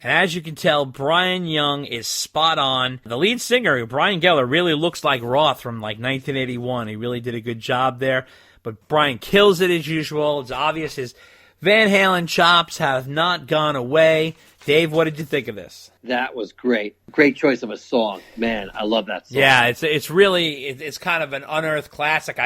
And as you can tell, Brian Young is spot on. The lead singer, Brian Geller, really looks like Roth from like 1981. He really did a good job there. But Brian kills it as usual. It's obvious his Van Halen chops have not gone away. Dave, what did you think of this? That was great. Great choice of a song. Man, I love that song. Yeah, it's really, it's kind of an unearthed classic.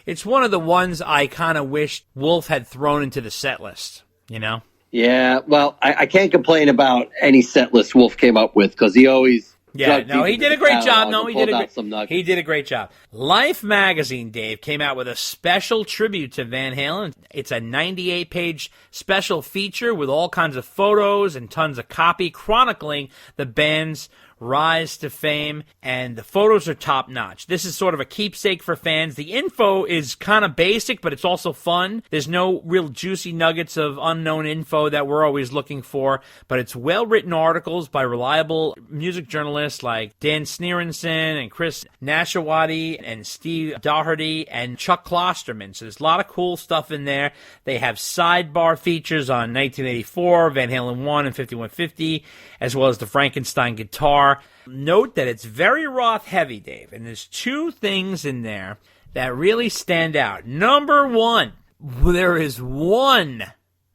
It's one of the ones I kind of wish Wolf had thrown into the set list, you know? Yeah, well, I can't complain about any set list Wolf came up with because he always... Yeah, no, he did a great job. No, he did a great job. Life magazine, Dave, came out with a special tribute to Van Halen. It's a 98-page special feature with all kinds of photos and tons of copy chronicling the band's rise to fame, and the photos are top-notch. This is sort of a keepsake for fans. The info is kind of basic, but it's also fun. There's no real juicy nuggets of unknown info that we're always looking for, but it's well-written articles by reliable music journalists like Dan Sneerenson and Chris Nashawati and Steve Doherty and Chuck Klosterman. So there's a lot of cool stuff in there. They have sidebar features on 1984, Van Halen 1 and 5150, as well as the Frankenstein guitar. Note that it's very Roth heavy, Dave, and there's two things in there that really stand out. Number one, there is one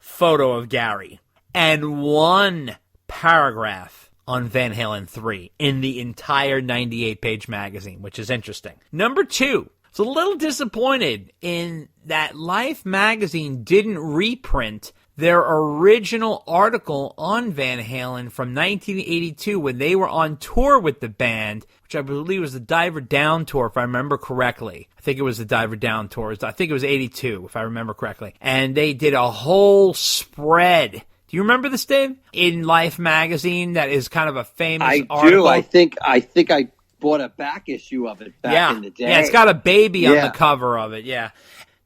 photo of Gary and one paragraph on Van Halen 3 in the entire 98-page magazine, which is interesting. Number two, I was a little disappointed in that Life magazine didn't reprint their original article on Van Halen from 1982 when they were on tour with the band, which I believe was the Diver Down tour, if I remember correctly. I think it was the Diver Down tour. I think it was 82, if I remember correctly. And they did a whole spread. Do you remember this, Dave? In Life magazine, that is kind of a famous article. I do. I think I bought a back issue of it back in the day. Yeah, it's got a baby on the cover of it, yeah.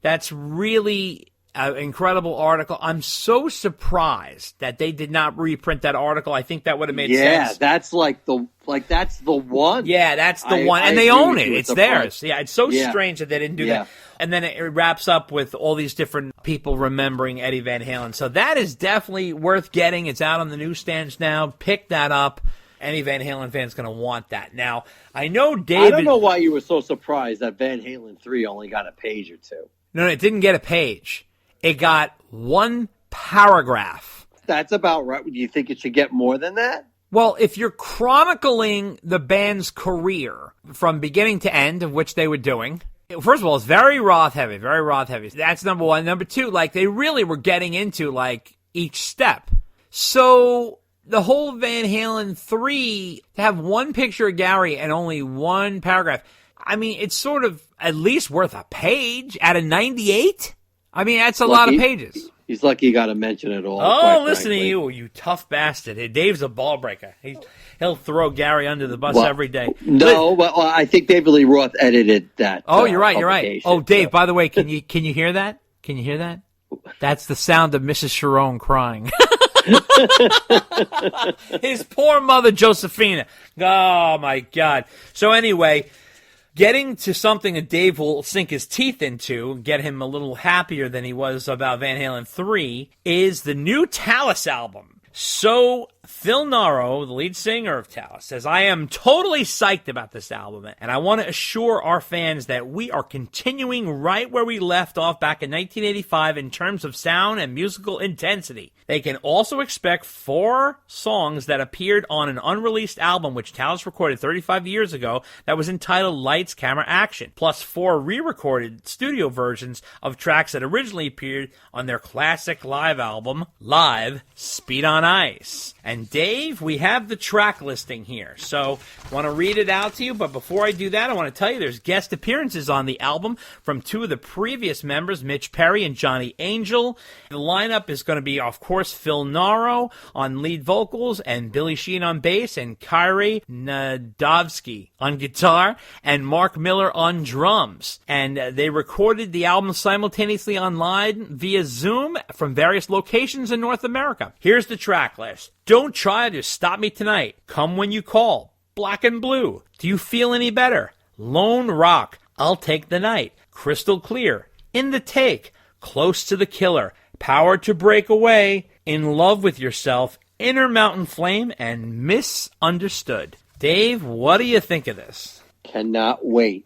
That's really... incredible article. I'm so surprised that they did not reprint that article. I think that would have made sense. Yeah, that's that's the one. Yeah, that's the one. And they own it. It's theirs. Yeah, it's so strange that they didn't do that. And then it wraps up with all these different people remembering Eddie Van Halen. So that is definitely worth getting. It's out on the newsstands now. Pick that up. Any Van Halen fan's going to want that. Now, I know David... I don't know why you were so surprised that Van Halen 3 only got a page or two. No, it didn't get a page. It got one paragraph. That's about right. Do you think it should get more than that? Well, if you're chronicling the band's career from beginning to end, of which they were doing, first of all, it's very Roth heavy, very Roth heavy. That's number one. Number two, they really were getting into, each step. So the whole Van Halen 3, to have one picture of Gary and only one paragraph, I mean, it's sort of at least worth a page out of 98. I mean, that's a lot of pages. He's lucky he got a mention at all. Oh, listen to you tough bastard. Dave's a ball breaker. He'll throw Gary under the bus every day. No, well, I think David Lee Roth edited that. Oh, you're right. Oh, Dave, by the way, can you hear that? Can you hear that? That's the sound of Mrs. Sharon crying. His poor mother, Josephina. Oh, my God. So anyway... Getting to something that Dave will sink his teeth into, get him a little happier than he was about Van Halen 3, is the new Talus album. So Phil Naro, the lead singer of Talus, says, I am totally psyched about this album, and I want to assure our fans that we are continuing right where we left off back in 1985 in terms of sound and musical intensity. They can also expect 4 songs that appeared on an unreleased album which Talus recorded 35 years ago that was entitled Lights, Camera, Action, plus 4 re-recorded studio versions of tracks that originally appeared on their classic live album, Live, Speed on Ice. And Dave, we have the track listing here, so I want to read it out to you, but before I do that, I want to tell you there's guest appearances on the album from 2 of the previous members, Mitch Perry and Johnny Angel. The lineup is going to be, of course, Phil Naro on lead vocals, and Billy Sheehan on bass, and Kyrie Nadovsky on guitar, and Mark Miller on drums. And they recorded the album simultaneously online via Zoom from various locations in North America. Here's the track list. Don't Try to Stop Me Tonight, Come When You Call, Black and Blue, Do You Feel Any Better, Lone Rock, I'll Take the Night, Crystal Clear, In the Take, Close to the Killer, Power to Break Away, In Love with Yourself, Inner Mountain Flame and Misunderstood. Dave, what do you think of this? Cannot wait.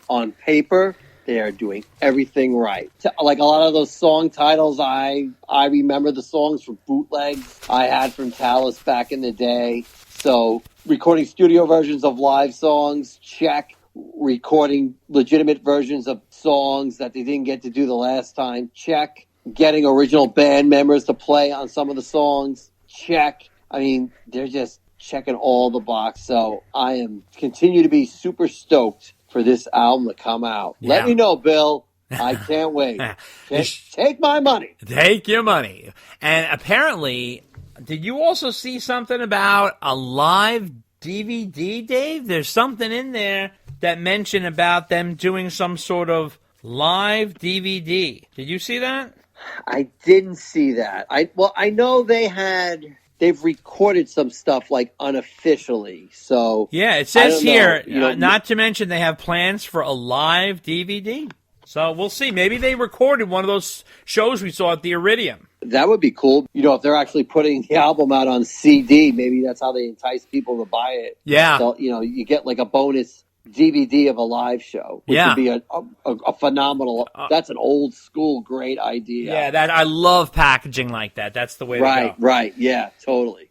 On paper, they are doing everything right. Like a lot of those song titles, I remember the songs from bootlegs I had from Talus back in the day. So recording studio versions of live songs, check. Recording legitimate versions of songs that they didn't get to do the last time, check. Getting original band members to play on some of the songs, check. I mean, they're just checking all the boxes. So I am continue to be super stoked for this album to come out. Yeah. Let me know, Bill. I can't wait. Take my money. Take your money. And apparently, did you also see something about a live DVD, Dave? There's something in there that mentioned about them doing some sort of live DVD. Did you see that? I didn't see that. I know they've recorded some stuff like unofficially. So yeah, it says here, not to mention they have plans for a live DVD. So we'll see. Maybe they recorded one of those shows we saw at the Iridium. That would be cool. If they're actually putting the album out on CD, maybe that's how they entice people to buy it. Yeah. So, you get like a bonus DVD of a live show, which would be a phenomenal. That's an old school great idea. Yeah, that I love packaging like that. That's the way to go. Right. Yeah, totally.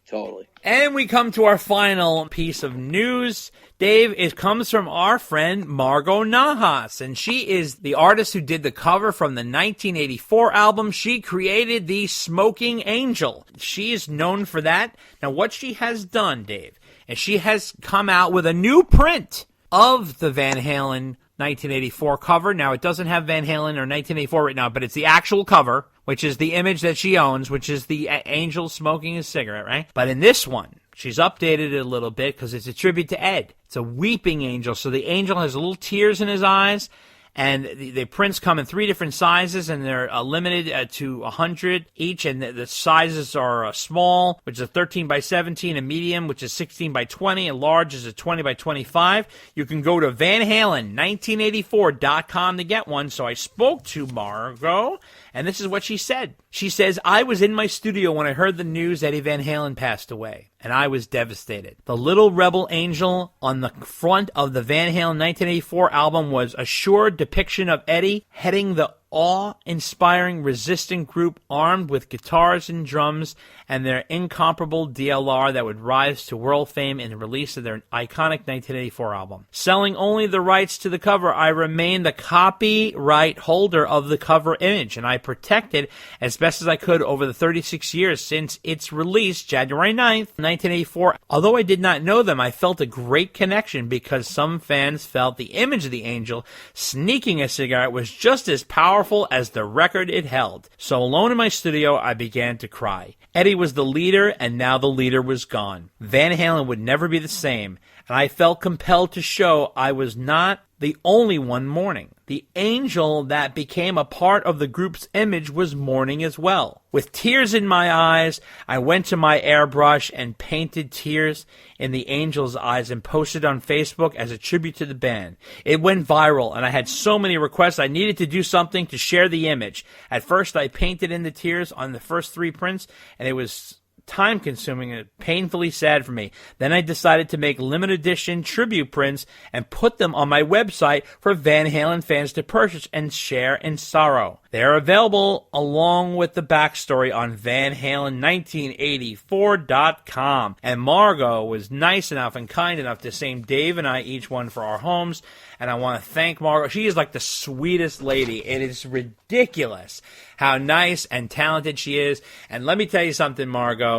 And we come to our final piece of news. Dave, it comes from our friend Margot Nahas, and she is the artist who did the cover from the 1984 album. She created the Smoking Angel. She is known for that. Now, what she has done, Dave, is she has come out with a new print of the Van Halen 1984 cover. Now, it doesn't have Van Halen or 1984 right now, but it's the actual cover, which is the image that she owns, which is the angel smoking a cigarette, right? But in this one, she's updated it a little bit because it's a tribute to Ed. It's a weeping angel. So the angel has little tears in his eyes, and the prints come in 3 different sizes, and they're limited to 100 each, and the sizes are small, which is a 13 by 17, a medium, which is 16 by 20, and large is a 20 by 25. You can go to van-halen1984.com to get one. So I spoke to Margot, and this is what she said. She says, I was in my studio when I heard the news Eddie Van Halen passed away, and I was devastated. The little rebel angel on the front of the Van Halen 1984 album was a sure depiction of Eddie heading the awe-inspiring resistant group armed with guitars and drums and their incomparable DLR that would rise to world fame in the release of their iconic 1984 album. Selling only the rights to the cover, I remain the copyright holder of the cover image, and I protected as best as I could over the 36 years since its release, January 9th, 1984. Although I did not know them, I felt a great connection because some fans felt the image of the angel sneaking a cigarette was just as powerful as the record it held. So alone in my studio, I began to cry. Eddie was the leader, and now the leader was gone. Van Halen would never be the same, and I felt compelled to show I was not the only one mourning. The angel that became a part of the group's image was mourning as well. With tears in my eyes, I went to my airbrush and painted tears in the angel's eyes and posted on Facebook as a tribute to the band. It went viral, and I had so many requests I needed to do something to share the image. At first, I painted in the tears on the first 3 prints, and it was time-consuming and painfully sad for me. Then I decided to make limited edition tribute prints and put them on my website for Van Halen fans to purchase and share in sorrow. They are available along with the backstory on van-halen1984.com. And Margot was nice enough and kind enough to send Dave and I each one for our homes. And I want to thank Margot. She is like the sweetest lady. It is ridiculous how nice and talented she is. And let me tell you something, Margot.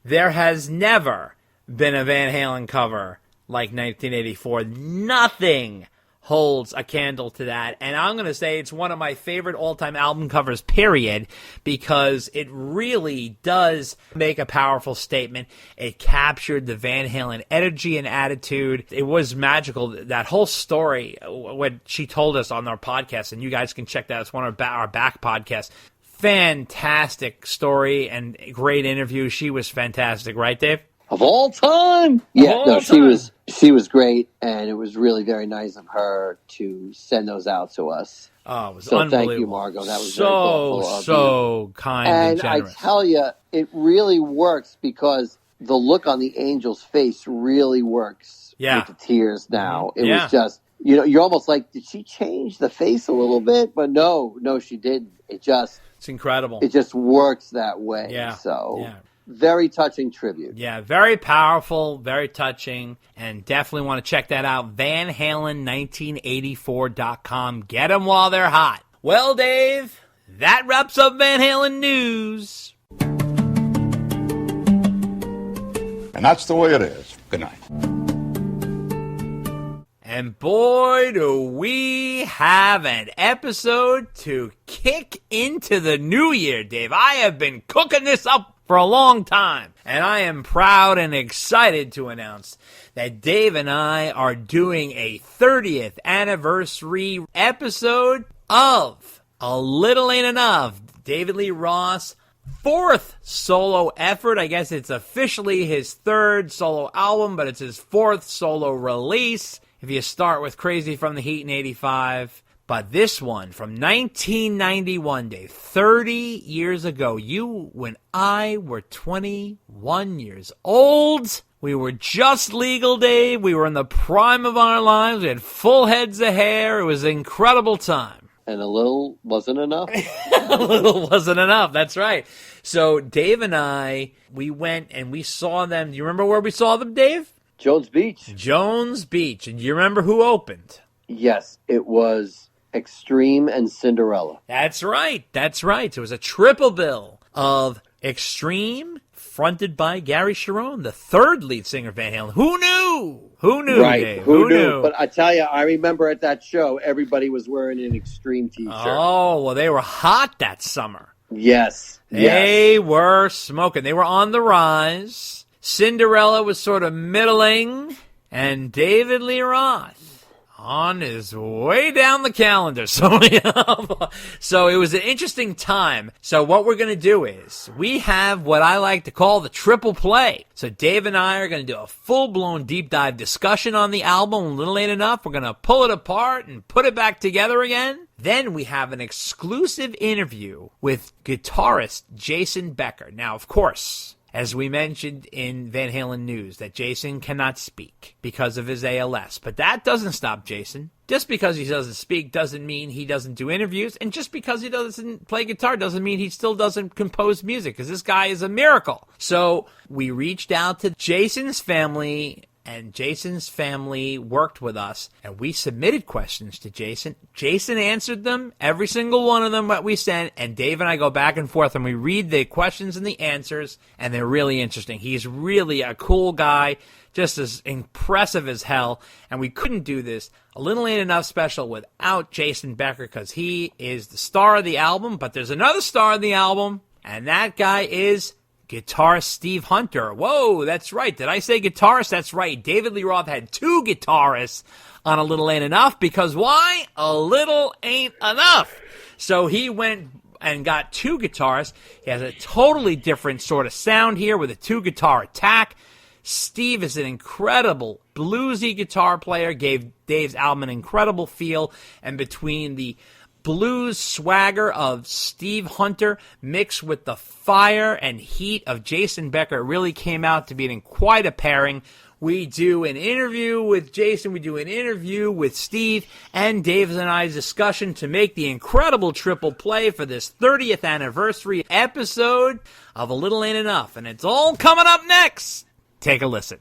There has never been a Van Halen cover like 1984. Nothing holds a candle to that. And I'm going to say it's one of my favorite all-time album covers, period, because it really does make a powerful statement. It captured the Van Halen energy and attitude. It was magical. That whole story, what she told us on our podcast, and you guys can check that. It's one of our back podcasts. Fantastic story and great interview. She was fantastic, right, Dave? Of all time. Yeah, no, she was great, and it was really very nice of her to send those out to us. Oh, it was so unbelievable. Thank you, Margot. That was very thoughtful of you. So kind and generous. I tell you, it really works because the look on the angel's face really works with the tears now. It was just, you're almost like, did she change the face a little bit? But no, she didn't. It's incredible. It just works that way. Yeah. So very touching tribute. Yeah, very powerful, very touching, and definitely want to check that out. van-halen1984.com. Get them while they're hot. Well, Dave, that wraps up Van Halen news. And that's the way it is. Good night. And boy, do we have an episode to kick into the new year, Dave. I have been cooking this up for a long time, and I am proud and excited to announce that Dave and I are doing a 30th anniversary episode of A Little Ain't Enough, David Lee Roth's fourth solo effort. I guess it's officially his third solo album, but it's his fourth solo release if you start with Crazy from the Heat in 85. But this one from 1991, Dave, 30 years ago, you and I were 21 years old. We were just legal, Dave. We were in the prime of our lives. We had full heads of hair. It was an incredible time. And a little wasn't enough. A little wasn't enough. That's right. So Dave and I, we went and we saw them. Do you remember where we saw them, Dave? Jones Beach. Jones Beach. And do you remember who opened? Yes, it was Extreme and Cinderella. That's right. That's right. So it was a triple bill of Extreme, fronted by Gary Cherone, the third lead singer of Van Halen. Who knew? Who knew, right. Dave? Who knew? But I tell you, I remember at that show, everybody was wearing an Extreme t-shirt. Oh, well, they were hot that summer. Yes. They were smoking. They were on the rise. Cinderella was sort of middling. And David Lee Roth on his way down the calendar. So it was an interesting time. So what we're going to do is we have what I like to call the triple play. So Dave and I are going to do a full-blown deep dive discussion on the album. A Little Ain't Enough. We're going to pull it apart and put it back together again. Then we have an exclusive interview with guitarist Jason Becker. Now, of course, as we mentioned in Van Halen News, that Jason cannot speak because of his ALS. But that doesn't stop Jason. Just because he doesn't speak doesn't mean he doesn't do interviews. And just because he doesn't play guitar doesn't mean he still doesn't compose music, because this guy is a miracle. So we reached out to Jason's family, and Jason's family worked with us, and we submitted questions to Jason. Jason answered them, every single one of them that we sent, and Dave and I go back and forth, and we read the questions and the answers, and they're really interesting. He's really a cool guy, just as impressive as hell, and we couldn't do this A Little Ain't Enough special without Jason Becker, because he is the star of the album. But there's another star of the album, and that guy is guitarist Steve Hunter. Whoa, that's right. Did I say guitarist? That's right. David Lee Roth had two guitarists on A Little Ain't Enough, because why? A little ain't enough. So he went and got two guitarists. He has a totally different sort of sound here with a two-guitar attack. Steve is an incredible bluesy guitar player, gave Dave's album an incredible feel, and between the blues swagger of Steve Hunter mixed with the fire and heat of Jason Becker, it really came out to be quite a pairing. We do an interview with Jason, we do an interview with Steve, and Dave and I's discussion to make the incredible triple play for this 30th anniversary episode of A Little Ain't Enough. And it's all coming up next. Take a listen.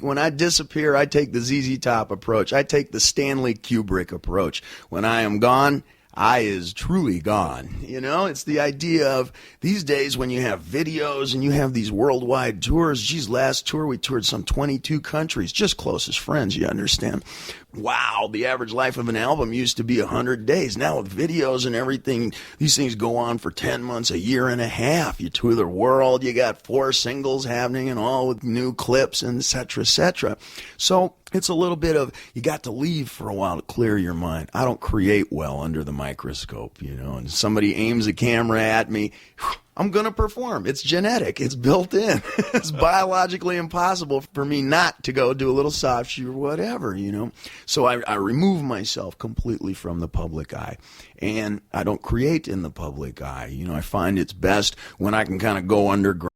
When I disappear, I take the ZZ Top approach. I take the Stanley Kubrick approach. When I am gone, I is truly gone. You know, it's the idea of these days when you have videos and you have these worldwide tours. Geez, last tour we toured some 22 countries, just closest friends, you understand. Wow, the average life of an album used to be 100 days. Now with videos and everything, these things go on for 10 months, a year and a half. You tour the world, you got 4 singles happening and all with new clips, and et cetera, et cetera. So It's a little bit of, you got to leave for a while to clear your mind. I don't create well under the microscope, and somebody aims a camera at me, I'm going to perform. It's genetic. It's built in. It's biologically impossible for me not to go do a little soft shoe or whatever, So I remove myself completely from the public eye, and I don't create in the public eye. I find it's best when I can kind of go underground